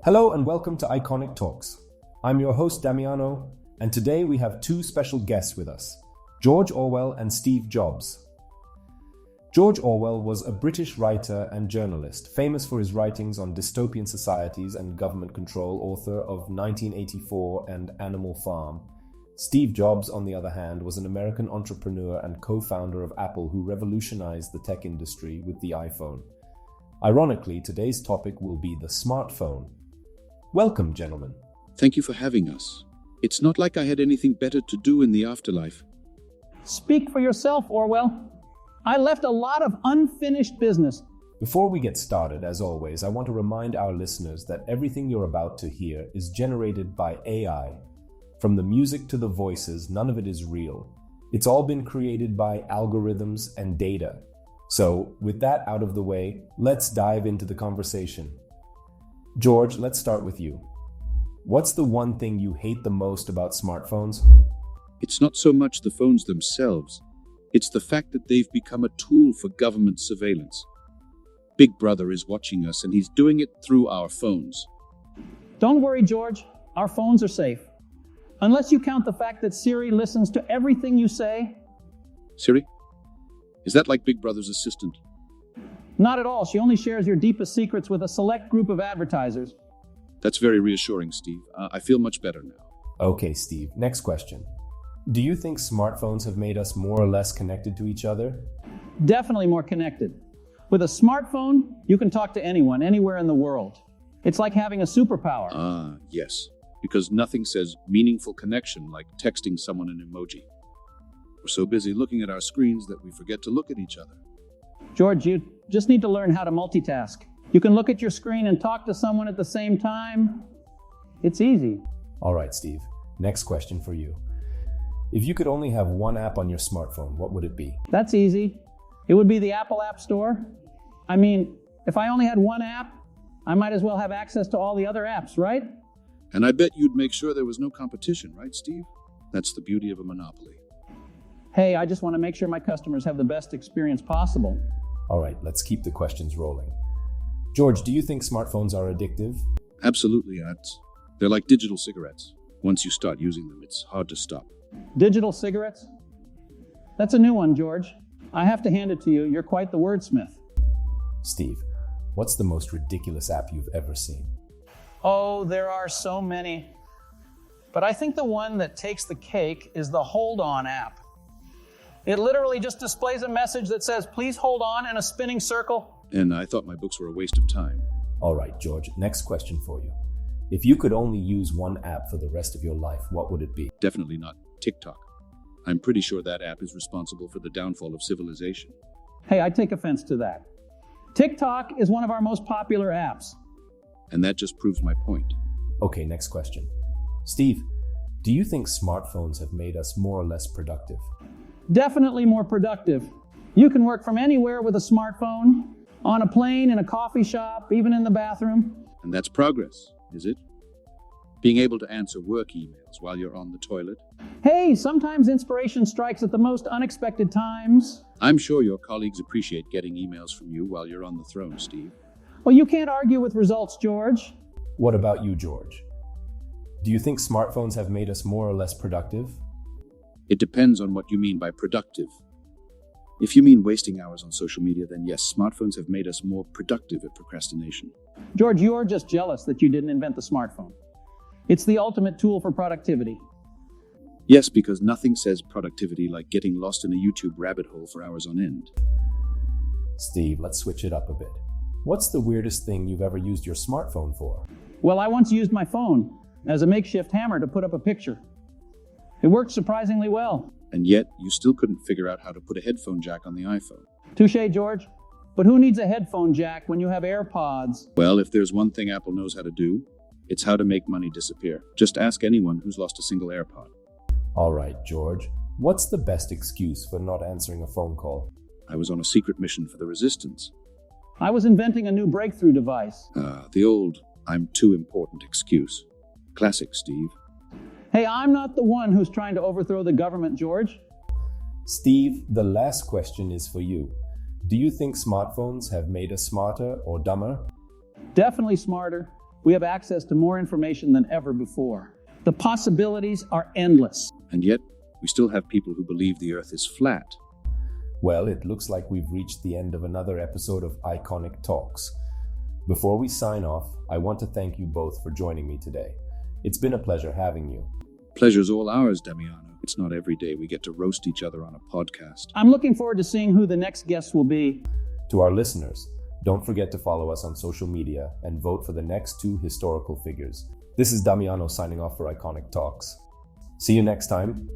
Hello and welcome to Iconic Talks. I'm your host Damiano, and today we have two special guests with us, George Orwell and Steve Jobs. George Orwell was a British writer and journalist, famous for his writings on dystopian societies and government control, author of 1984 and Animal Farm. Steve Jobs, on the other hand, was an American entrepreneur and co-founder of Apple who revolutionized the tech industry with the iPhone. Ironically, today's topic will be the smartphone. Welcome, gentlemen. Thank you for having us. It's not like I had anything better to do in the afterlife. Speak for yourself, Orwell. I left a lot of unfinished business. Before we get started, as always, I want to remind our listeners that everything you're about to hear is generated by AI. From the music to the voices, none of it is real. It's all been created by algorithms and data. So, with that out of the way, let's dive into the conversation. George, let's start with you. What's the one thing you hate the most about smartphones? It's not so much the phones themselves. It's the fact that they've become a tool for government surveillance. Big Brother is watching us and he's doing it through our phones. Don't worry, George. Our phones are safe. Unless you count the fact that Siri listens to everything you say. Siri? Is that like Big Brother's assistant? Not at all. She only shares your deepest secrets with a select group of advertisers. That's very reassuring, Steve. I feel much better now. Okay, Steve. Next question. Do you think smartphones have made us more or less connected to each other? Definitely more connected. With a smartphone, you can talk to anyone, anywhere in the world. It's like having a superpower. Yes. Because nothing says meaningful connection like texting someone an emoji. We're so busy looking at our screens that we forget to look at each other. George, you just need to learn how to multitask. You can look at your screen and talk to someone at the same time. It's easy. All right, Steve. Next question for you. If you could only have one app on your smartphone, what would it be? That's easy. It would be the Apple App Store. I mean, if I only had one app, I might as well have access to all the other apps, right? And I bet you'd make sure there was no competition, right, Steve? That's the beauty of a monopoly. Hey, I just want to make sure my customers have the best experience possible. All right, let's keep the questions rolling. George, do you think smartphones are addictive? Absolutely, ads. They're like digital cigarettes. Once you start using them, it's hard to stop. Digital cigarettes? That's a new one, George. I have to hand it to you. You're quite the wordsmith. Steve, what's the most ridiculous app you've ever seen? Oh, there are so many. But I think the one that takes the cake is the Hold On app. It literally just displays a message that says, please hold on in a spinning circle. And I thought my books were a waste of time. All right, George, next question for you. If you could only use one app for the rest of your life, what would it be? Definitely not TikTok. I'm pretty sure that app is responsible for the downfall of civilization. Hey, I take offense to that. TikTok is one of our most popular apps. And that just proves my point. Okay, next question. Steve, do you think smartphones have made us more or less productive? Definitely more productive. You can work from anywhere with a smartphone, on a plane, in a coffee shop, even in the bathroom. And that's progress, is it? Being able to answer work emails while you're on the toilet. Hey, sometimes inspiration strikes at the most unexpected times. I'm sure your colleagues appreciate getting emails from you while you're on the throne, Steve. Well, you can't argue with results, George. What about you, George? Do you think smartphones have made us more or less productive? It depends on what you mean by productive. If you mean wasting hours on social media, then yes, smartphones have made us more productive at procrastination. George, you're just jealous that you didn't invent the smartphone. It's the ultimate tool for productivity. Yes, because nothing says productivity like getting lost in a YouTube rabbit hole for hours on end. Steve, let's switch it up a bit. What's the weirdest thing you've ever used your smartphone for? Well, I once used my phone as a makeshift hammer to put up a picture. It worked surprisingly well. And yet, you still couldn't figure out how to put a headphone jack on the iPhone. Touché, George. But who needs a headphone jack when you have AirPods? Well, if there's one thing Apple knows how to do, it's how to make money disappear. Just ask anyone who's lost a single AirPod. All right, George. What's the best excuse for not answering a phone call? I was on a secret mission for the Resistance. I was inventing a new breakthrough device. The old, I'm too important excuse. Classic, Steve. Hey, I'm not the one who's trying to overthrow the government, George. Steve, the last question is for you. Do you think smartphones have made us smarter or dumber? Definitely smarter. we have access to more information than ever before. The possibilities are endless. And yet, we still have people who believe the Earth is flat. Well, it looks like we've reached the end of another episode of Iconic Talks. Before we sign off, I want to thank you both for joining me today. It's been a pleasure having you. Pleasure's all ours, Damiano. It's not every day we get to roast each other on a podcast. I'm looking forward to seeing who the next guest will be. To our listeners, don't forget to follow us on social media and vote for the next 2 historical figures. This is Damiano signing off for Iconic Talks. See you next time.